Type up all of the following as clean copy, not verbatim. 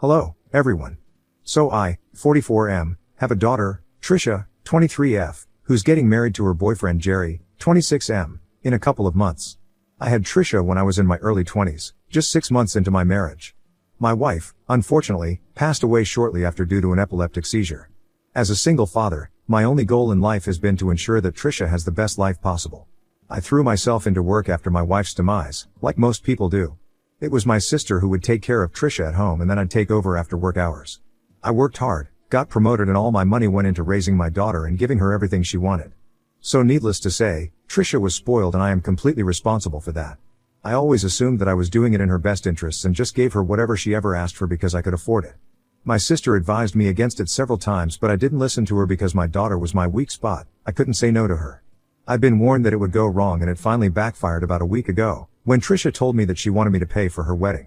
Hello, everyone. So I, 44M, have a daughter, Trisha, 23F, who's getting married to her boyfriend Jerry, 26M, in a couple of months. I had Trisha when I was in my early 20s, just 6 months into my marriage. My wife, unfortunately, passed away shortly after due to an epileptic seizure. As a single father, my only goal in life has been to ensure that Trisha has the best life possible. I threw myself into work after my wife's demise, like most people do. It was my sister who would take care of Trisha at home and then I'd take over after work hours. I worked hard, got promoted, and all my money went into raising my daughter and giving her everything she wanted. So needless to say, Trisha was spoiled and I am completely responsible for that. I always assumed that I was doing it in her best interests and just gave her whatever she ever asked for because I could afford it. My sister advised me against it several times, but I didn't listen to her because my daughter was my weak spot. I couldn't say no to her. I'd been warned that it would go wrong, and it finally backfired about a week ago, when Trisha told me that she wanted me to pay for her wedding.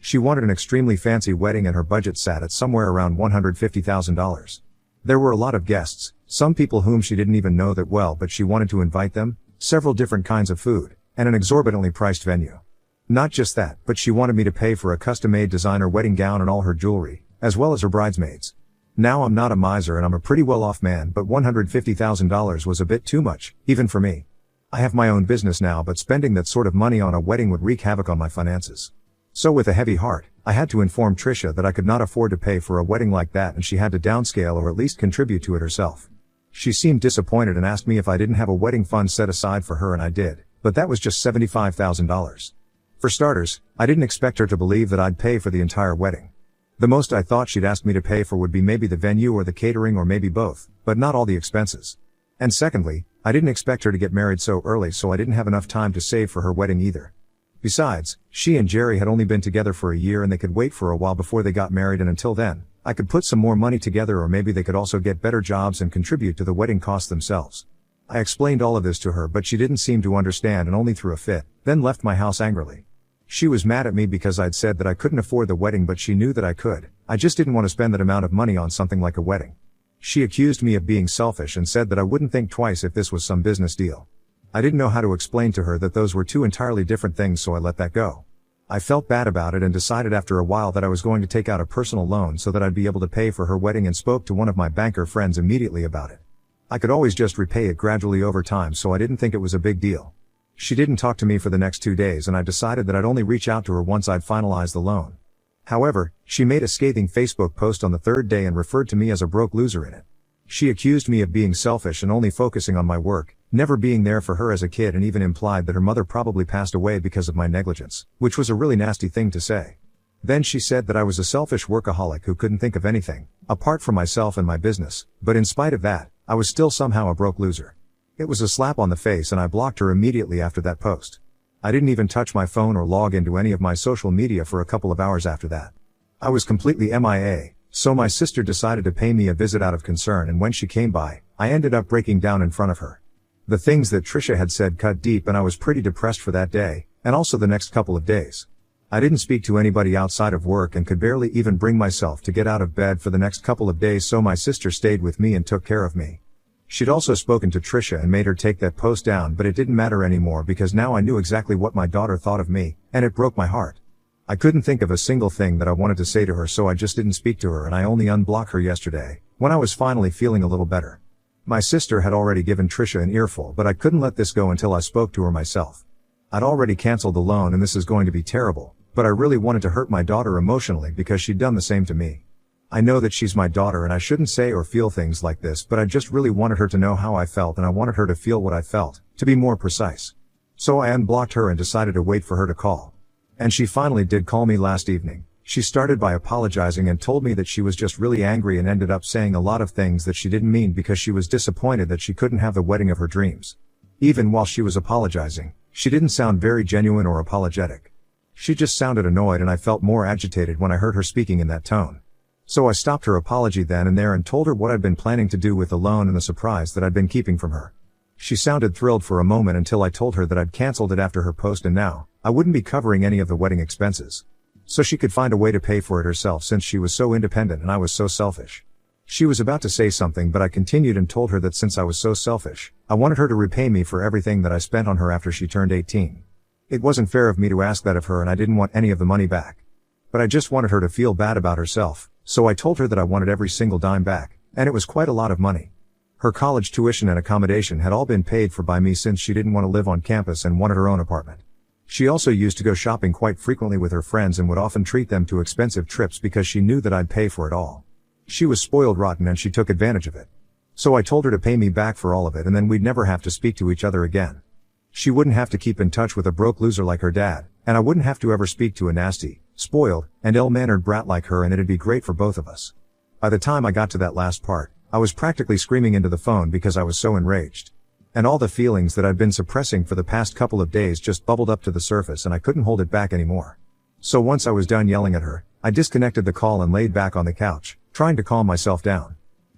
She wanted an extremely fancy wedding and her budget sat at somewhere around $150,000. There were a lot of guests, some people whom she didn't even know that well, but she wanted to invite them, several different kinds of food, and an exorbitantly priced venue. Not just that, but she wanted me to pay for a custom-made designer wedding gown and all her jewelry, as well as her bridesmaids. Now I'm not a miser and I'm a pretty well-off man, but $150,000 was a bit too much, even for me. I have my own business now, but spending that sort of money on a wedding would wreak havoc on my finances. So with a heavy heart, I had to inform Trisha that I could not afford to pay for a wedding like that and she had to downscale or at least contribute to it herself. She seemed disappointed and asked me if I didn't have a wedding fund set aside for her, and I did, but that was just $75,000. For starters, I didn't expect her to believe that I'd pay for the entire wedding. The most I thought she'd ask me to pay for would be maybe the venue or the catering or maybe both, but not all the expenses. And secondly, I didn't expect her to get married so early, so I didn't have enough time to save for her wedding either. Besides, she and Jerry had only been together for a year and they could wait for a while before they got married, and until then, I could put some more money together, or maybe they could also get better jobs and contribute to the wedding costs themselves. I explained all of this to her, but she didn't seem to understand and only threw a fit, then left my house angrily. She was mad at me because I'd said that I couldn't afford the wedding, but she knew that I could. I just didn't want to spend that amount of money on something like a wedding. She accused me of being selfish and said that I wouldn't think twice if this was some business deal. I didn't know how to explain to her that those were two entirely different things, so I let that go. I felt bad about it and decided after a while that I was going to take out a personal loan so that I'd be able to pay for her wedding, and spoke to one of my banker friends immediately about it. I could always just repay it gradually over time, so I didn't think it was a big deal. She didn't talk to me for the next 2 days and I decided that I'd only reach out to her once I'd finalized the loan. However, she made a scathing Facebook post on the third day and referred to me as a broke loser in it. She accused me of being selfish and only focusing on my work, never being there for her as a kid, and even implied that her mother probably passed away because of my negligence, which was a really nasty thing to say. Then she said that I was a selfish workaholic who couldn't think of anything, apart from myself and my business, but in spite of that, I was still somehow a broke loser. It was a slap on the face and I blocked her immediately after that post. I didn't even touch my phone or log into any of my social media for a couple of hours after that. I was completely MIA, so my sister decided to pay me a visit out of concern, and when she came by, I ended up breaking down in front of her. The things that Trisha had said cut deep and I was pretty depressed for that day, and also the next couple of days. I didn't speak to anybody outside of work and could barely even bring myself to get out of bed for the next couple of days, so my sister stayed with me and took care of me. She'd also spoken to Trisha and made her take that post down, but it didn't matter anymore because now I knew exactly what my daughter thought of me, and it broke my heart. I couldn't think of a single thing that I wanted to say to her, so I just didn't speak to her, and I only unblocked her yesterday, when I was finally feeling a little better. My sister had already given Trisha an earful, but I couldn't let this go until I spoke to her myself. I'd already canceled the loan and this is going to be terrible, but I really wanted to hurt my daughter emotionally because she'd done the same to me. I know that she's my daughter and I shouldn't say or feel things like this, but I just really wanted her to know how I felt, and I wanted her to feel what I felt, to be more precise. So I unblocked her and decided to wait for her to call. And she finally did call me last evening. She started by apologizing and told me that she was just really angry and ended up saying a lot of things that she didn't mean because she was disappointed that she couldn't have the wedding of her dreams. Even while she was apologizing, she didn't sound very genuine or apologetic. She just sounded annoyed, and I felt more agitated when I heard her speaking in that tone. So I stopped her apology then and there and told her what I'd been planning to do with the loan and the surprise that I'd been keeping from her. She sounded thrilled for a moment until I told her that I'd canceled it after her post and now I wouldn't be covering any of the wedding expenses. So she could find a way to pay for it herself since she was so independent and I was so selfish. She was about to say something, but I continued and told her that since I was so selfish, I wanted her to repay me for everything that I spent on her after she turned 18. It wasn't fair of me to ask that of her and I didn't want any of the money back. But I just wanted her to feel bad about herself, so I told her that I wanted every single dime back, and it was quite a lot of money. Her college tuition and accommodation had all been paid for by me since she didn't want to live on campus and wanted her own apartment. She also used to go shopping quite frequently with her friends and would often treat them to expensive trips because she knew that I'd pay for it all. She was spoiled rotten and she took advantage of it. So I told her to pay me back for all of it and then we'd never have to speak to each other again. She wouldn't have to keep in touch with a broke loser like her dad, and I wouldn't have to ever speak to a nasty, spoiled, and ill-mannered brat like her, and it'd be great for both of us. By the time I got to that last part, I was practically screaming into the phone because I was so enraged. And all the feelings that I'd been suppressing for the past couple of days just bubbled up to the surface and I couldn't hold it back anymore. So once I was done yelling at her, I disconnected the call and laid back on the couch, trying to calm myself down.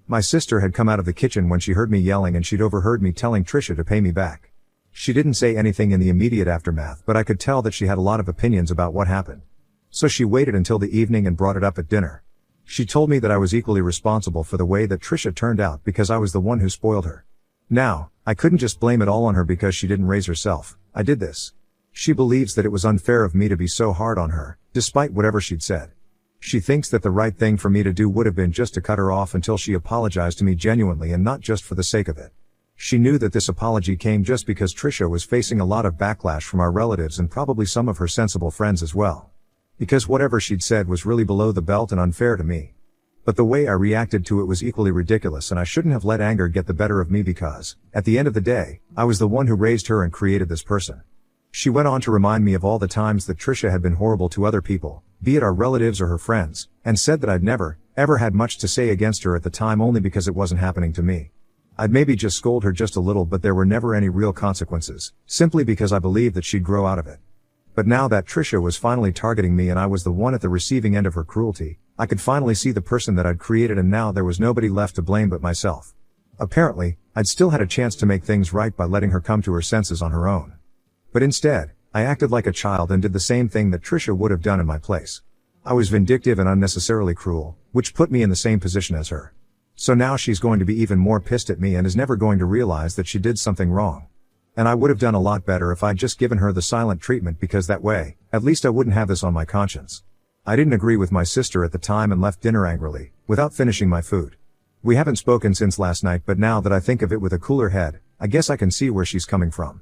My sister had come out of the kitchen when she heard me yelling and she'd overheard me telling Trisha to pay me back. She didn't say anything in the immediate aftermath, but I could tell that she had a lot of opinions about what happened. So she waited until the evening and brought it up at dinner. She told me that I was equally responsible for the way that Trisha turned out because I was the one who spoiled her. Now, I couldn't just blame it all on her because she didn't raise herself. I did this. She believes that it was unfair of me to be so hard on her, despite whatever she'd said. She thinks that the right thing for me to do would have been just to cut her off until she apologized to me genuinely and not just for the sake of it. She knew that this apology came just because Trisha was facing a lot of backlash from our relatives and probably some of her sensible friends as well. Because whatever she'd said was really below the belt and unfair to me. But the way I reacted to it was equally ridiculous and I shouldn't have let anger get the better of me because, at the end of the day, I was the one who raised her and created this person. She went on to remind me of all the times that Trisha had been horrible to other people, be it our relatives or her friends, and said that I'd never, ever had much to say against her at the time only because it wasn't happening to me. I'd maybe just scold her just a little but there were never any real consequences, simply because I believed that she'd grow out of it. But now that Trisha was finally targeting me and I was the one at the receiving end of her cruelty, I could finally see the person that I'd created and now there was nobody left to blame but myself. Apparently, I'd still had a chance to make things right by letting her come to her senses on her own. But instead, I acted like a child and did the same thing that Trisha would have done in my place. I was vindictive and unnecessarily cruel, which put me in the same position as her. So now she's going to be even more pissed at me and is never going to realize that she did something wrong. And I would have done a lot better if I'd just given her the silent treatment because that way, at least I wouldn't have this on my conscience. I didn't agree with my sister at the time and left dinner angrily, without finishing my food. We haven't spoken since last night but now that I think of it with a cooler head, I guess I can see where she's coming from.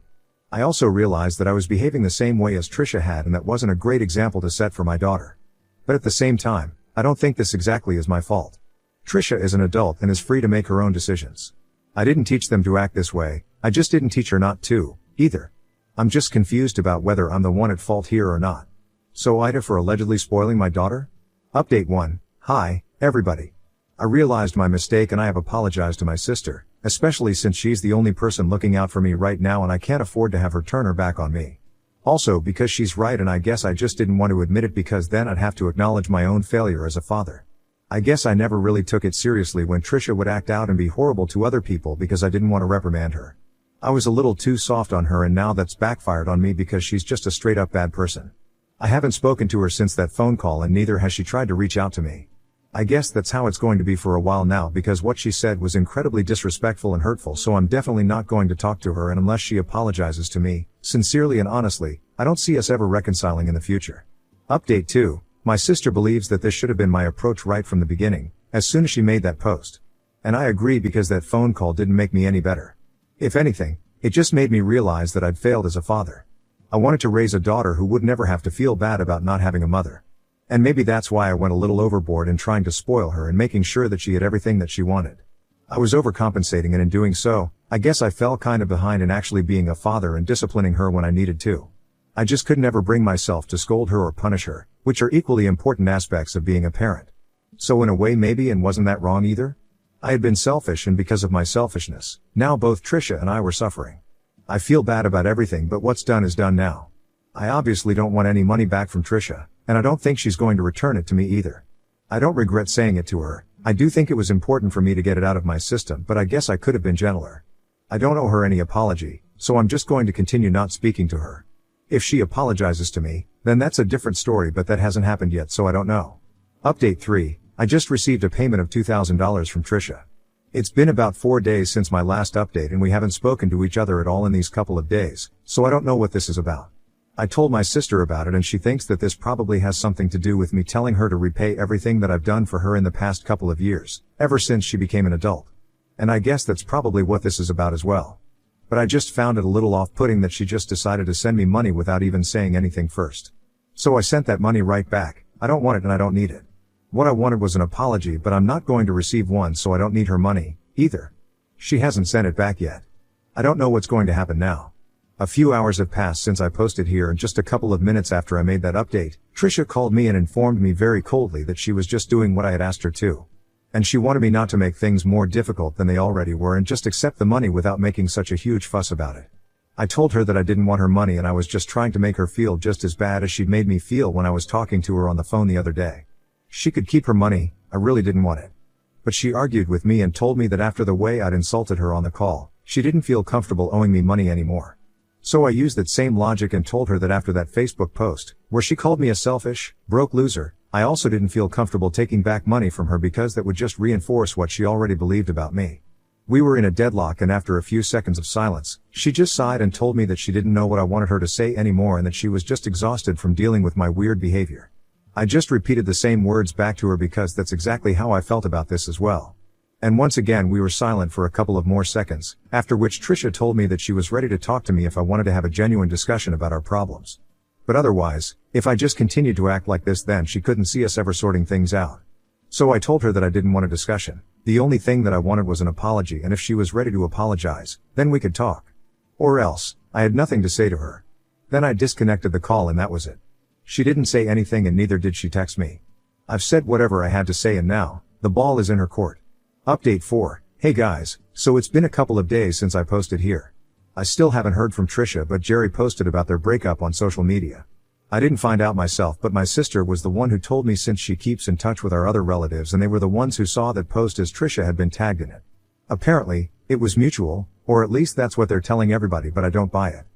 I also realized that I was behaving the same way as Trisha had and that wasn't a great example to set for my daughter. But at the same time, I don't think this exactly is my fault. Trisha is an adult and is free to make her own decisions. I didn't teach them to act this way, I just didn't teach her not to, either. I'm just confused about whether I'm the one at fault here or not. So Ida for allegedly spoiling my daughter? Update 1. Hi, everybody. I realized my mistake and I have apologized to my sister, especially since she's the only person looking out for me right now and I can't afford to have her turn her back on me. Also because she's right and I guess I just didn't want to admit it because then I'd have to acknowledge my own failure as a father. I guess I never really took it seriously when Trisha would act out and be horrible to other people because I didn't want to reprimand her. I was a little too soft on her and now that's backfired on me because she's just a straight up bad person. I haven't spoken to her since that phone call and neither has she tried to reach out to me. I guess that's how it's going to be for a while now because what she said was incredibly disrespectful and hurtful so I'm definitely not going to talk to her and unless she apologizes to me, sincerely and honestly, I don't see us ever reconciling in the future. Update 2. My sister believes that this should have been my approach right from the beginning, as soon as she made that post. And I agree because that phone call didn't make me any better. If anything, it just made me realize that I'd failed as a father. I wanted to raise a daughter who would never have to feel bad about not having a mother. And maybe that's why I went a little overboard in trying to spoil her and making sure that she had everything that she wanted. I was overcompensating and in doing so, I guess I fell kind of behind in actually being a father and disciplining her when I needed to. I just could never bring myself to scold her or punish her, which are equally important aspects of being a parent. So in a way maybe and wasn't that wrong either? I had been selfish and because of my selfishness, now both Trisha and I were suffering. I feel bad about everything but what's done is done now. I obviously don't want any money back from Trisha, and I don't think she's going to return it to me either. I don't regret saying it to her, I do think it was important for me to get it out of my system but I guess I could have been gentler. I don't owe her any apology, so I'm just going to continue not speaking to her. If she apologizes to me, then that's a different story but that hasn't happened yet so I don't know. Update 3. I just received a payment of $2,000 from Trisha. It's been about 4 days since my last update and we haven't spoken to each other at all in these couple of days, so I don't know what this is about. I told my sister about it and she thinks that this probably has something to do with me telling her to repay everything that I've done for her in the past couple of years, ever since she became an adult. And I guess that's probably what this is about as well. But I just found it a little off-putting that she just decided to send me money without even saying anything first. So I sent that money right back. I don't want it and I don't need it. What I wanted was an apology, but I'm not going to receive one, so I don't need her money, either. She hasn't sent it back yet. I don't know what's going to happen now. A few hours have passed since I posted here, and just a couple of minutes after I made that update, Trisha called me and informed me very coldly that she was just doing what I had asked her to. And she wanted me not to make things more difficult than they already were and just accept the money without making such a huge fuss about it. I told her that I didn't want her money and I was just trying to make her feel just as bad as she'd made me feel when I was talking to her on the phone the other day. She could keep her money, I really didn't want it. But she argued with me and told me that after the way I'd insulted her on the call, she didn't feel comfortable owing me money anymore. So I used that same logic and told her that after that Facebook post, where she called me a selfish, broke loser, I also didn't feel comfortable taking back money from her because that would just reinforce what she already believed about me. We were in a deadlock and after a few seconds of silence, she just sighed and told me that she didn't know what I wanted her to say anymore and that she was just exhausted from dealing with my weird behavior. I just repeated the same words back to her because that's exactly how I felt about this as well. And once again we were silent for a couple of more seconds, after which Trisha told me that she was ready to talk to me if I wanted to have a genuine discussion about our problems. But otherwise, if I just continued to act like this, then she couldn't see us ever sorting things out. So I told her that I didn't want a discussion. The only thing that I wanted was an apology, and if she was ready to apologize, then we could talk. Or else, I had nothing to say to her. Then I disconnected the call and that was it. She didn't say anything and neither did she text me. I've said whatever I had to say and now, the ball is in her court. Update 4. Hey guys, so it's been a couple of days since I posted here. I still haven't heard from Trisha, but Jerry posted about their breakup on social media. I didn't find out myself, but my sister was the one who told me since she keeps in touch with our other relatives and they were the ones who saw that post as Trisha had been tagged in it. Apparently, it was mutual, or at least that's what they're telling everybody, but I don't buy it.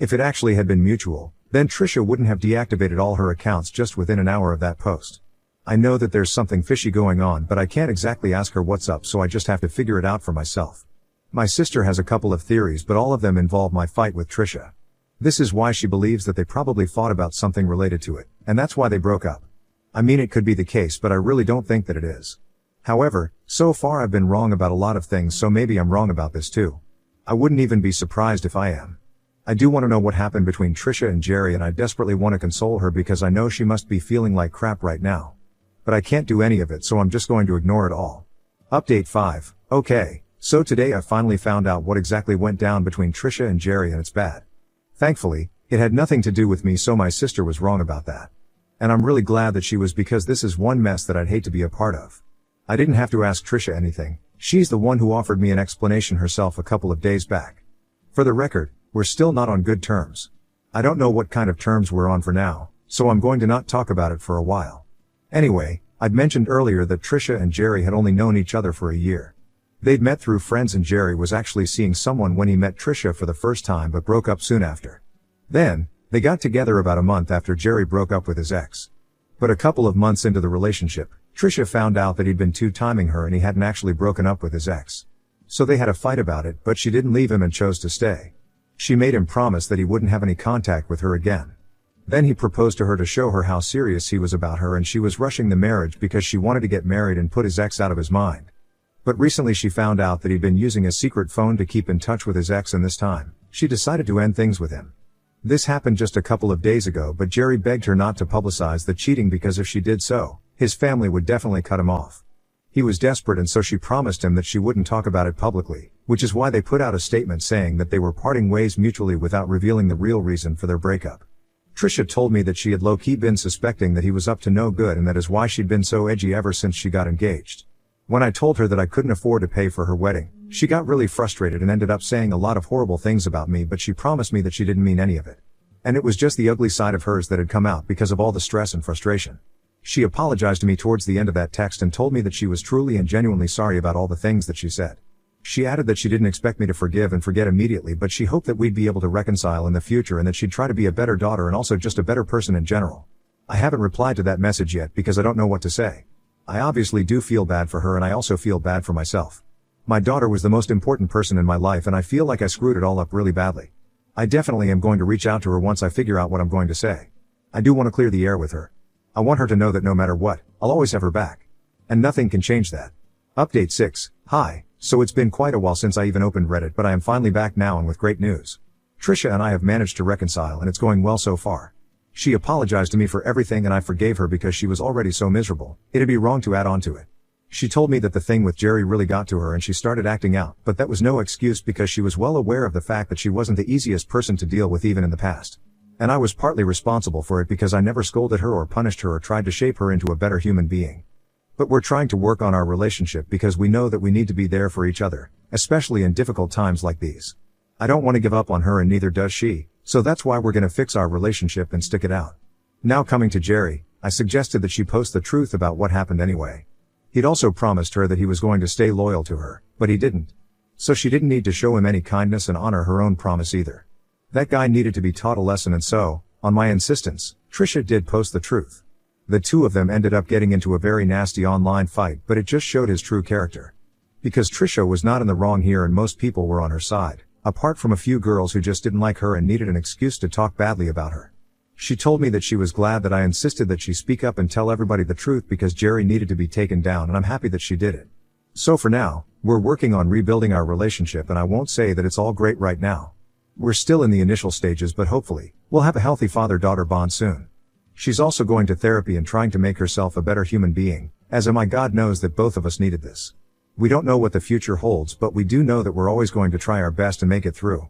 If it actually had been mutual, then Trisha wouldn't have deactivated all her accounts just within an hour of that post. I know that there's something fishy going on, but I can't exactly ask her what's up, so I just have to figure it out for myself. My sister has a couple of theories, but all of them involve my fight with Trisha. This is why she believes that they probably fought about something related to it, and that's why they broke up. I mean, it could be the case, but I really don't think that it is. However, so far I've been wrong about a lot of things, so maybe I'm wrong about this too. I wouldn't even be surprised if I am. I do want to know what happened between Trisha and Jerry, and I desperately want to console her because I know she must be feeling like crap right now. But I can't do any of it, so I'm just going to ignore it all. Update 5. Okay, so today I finally found out what exactly went down between Trisha and Jerry, and it's bad. Thankfully, it had nothing to do with me, so my sister was wrong about that. And I'm really glad that she was, because this is one mess that I'd hate to be a part of. I didn't have to ask Trisha anything. She's the one who offered me an explanation herself a couple of days back. For the record, we're still not on good terms. I don't know what kind of terms we're on for now, so I'm going to not talk about it for a while. Anyway, I'd mentioned earlier that Trisha and Jerry had only known each other for a year. They'd met through friends and Jerry was actually seeing someone when he met Trisha for the first time, but broke up soon after. Then, they got together about a month after Jerry broke up with his ex. But a couple of months into the relationship, Trisha found out that he'd been two-timing her and he hadn't actually broken up with his ex. So they had a fight about it, but she didn't leave him and chose to stay. She made him promise that he wouldn't have any contact with her again. Then he proposed to her to show her how serious he was about her, and she was rushing the marriage because she wanted to get married and put his ex out of his mind. But recently she found out that he'd been using a secret phone to keep in touch with his ex, and this time, she decided to end things with him. This happened just a couple of days ago, but Jerry begged her not to publicize the cheating because if she did so, his family would definitely cut him off. He was desperate, and so she promised him that she wouldn't talk about it publicly, which is why they put out a statement saying that they were parting ways mutually without revealing the real reason for their breakup. Trisha told me that she had low-key been suspecting that he was up to no good, and that is why she'd been so edgy ever since she got engaged. When I told her that I couldn't afford to pay for her wedding, she got really frustrated and ended up saying a lot of horrible things about me, but she promised me that she didn't mean any of it. And it was just the ugly side of hers that had come out because of all the stress and frustration. She apologized to me towards the end of that text and told me that she was truly and genuinely sorry about all the things that she said. She added that she didn't expect me to forgive and forget immediately, but she hoped that we'd be able to reconcile in the future and that she'd try to be a better daughter and also just a better person in general. I haven't replied to that message yet because I don't know what to say. I obviously do feel bad for her, and I also feel bad for myself. My daughter was the most important person in my life, and I feel like I screwed it all up really badly. I definitely am going to reach out to her once I figure out what I'm going to say. I do want to clear the air with her. I want her to know that no matter what, I'll always have her back. And nothing can change that. Update 6. Hi, so it's been quite a while since I even opened Reddit, but I am finally back now and with great news. Trisha and I have managed to reconcile and it's going well so far. She apologized to me for everything and I forgave her because she was already so miserable, it'd be wrong to add on to it. She told me that the thing with Jerry really got to her and she started acting out, but that was no excuse because she was well aware of the fact that she wasn't the easiest person to deal with even in the past. And I was partly responsible for it because I never scolded her or punished her or tried to shape her into a better human being. But we're trying to work on our relationship because we know that we need to be there for each other, especially in difficult times like these. I don't want to give up on her and neither does she, so that's why we're gonna fix our relationship and stick it out. Now coming to Jerry, I suggested that she post the truth about what happened anyway. He'd also promised her that he was going to stay loyal to her, but he didn't. So she didn't need to show him any kindness and honor her own promise either. That guy needed to be taught a lesson and so, on my insistence, Trisha did post the truth. The two of them ended up getting into a very nasty online fight, but it just showed his true character. Because Trisha was not in the wrong here and most people were on her side, apart from a few girls who just didn't like her and needed an excuse to talk badly about her. She told me that she was glad that I insisted that she speak up and tell everybody the truth because Jerry needed to be taken down and I'm happy that she did it. So for now, we're working on rebuilding our relationship and I won't say that it's all great right now. We're still in the initial stages but hopefully, we'll have a healthy father-daughter bond soon. She's also going to therapy and trying to make herself a better human being, as am I. God knows that both of us needed this. We don't know what the future holds but we do know that we're always going to try our best and make it through.